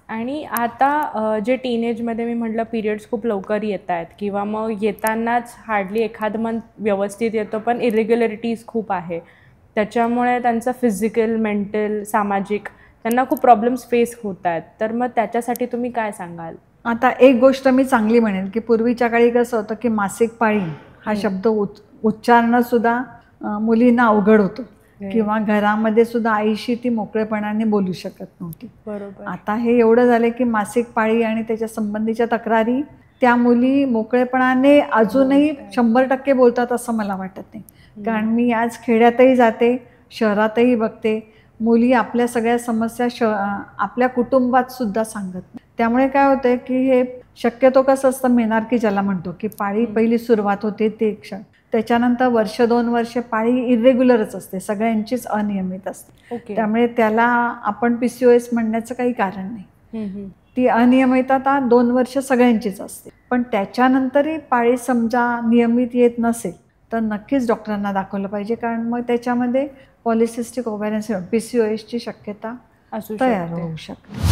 आणि आता जे टीनेजमध्ये मी म्हटलं पिरियड्स खूप लवकर येत आहेत किंवा मग येतानाच हार्डली एखाद मंथ व्यवस्थित येतो पण इरेग्युलरिटीज खूप आहे, त्याच्यामुळे त्यांचं फिजिकल, मेंटल, सामाजिक त्यांना खूप प्रॉब्लेम्स फेस होत आहेत. तर मग त्याच्यासाठी तुम्ही काय सांगाल? आता एक गोष्ट मी चांगली म्हणेन की पूर्वीच्या काळी कसं होतं की मासिक पाळी हा शब्द उच्चारणं सुद्धा मुलींना अवघड होतं किंवा घरामध्ये सुद्धा आईशी ती मोकळेपणाने बोलू शकत नव्हती. बरोबर. आता हे एवढं झालं की मासिक पाळी आणि त्याच्या संबंधीच्या तक्रारी त्या मुली मोकळेपणाने अजूनही 100% बोलतात असं मला वाटत नाही. कारण मी आज खेड्यातही जाते, शहरातही बघते, मुली आपल्या सगळ्या समस्या आपल्या कुटुंबात सुद्धा सांगत नाही. त्यामुळे काय होतं की हे शक्यतो कसं असतं, मेनार्की ज्याला म्हणतो की पाळी पहिली सुरुवात होते ते क्षण, त्याच्यानंतर 1-2 वर्ष पाळी इरेग्युलरच असते, सगळ्यांचीच अनियमित असते. त्यामुळे त्याला आपण PCOS म्हणण्याचं काही कारण नाही. ती अनियमितता 2 वर्ष सगळ्यांचीच असते. पण त्याच्यानंतरही पाळी समजा नियमित येत नसेल तर नक्कीच डॉक्टरांना दाखवलं पाहिजे, कारण मग त्याच्यामध्ये पॉलिसिस्टिक ओव्हॅरियन PCOSची शक्यता तयार होऊ शकते.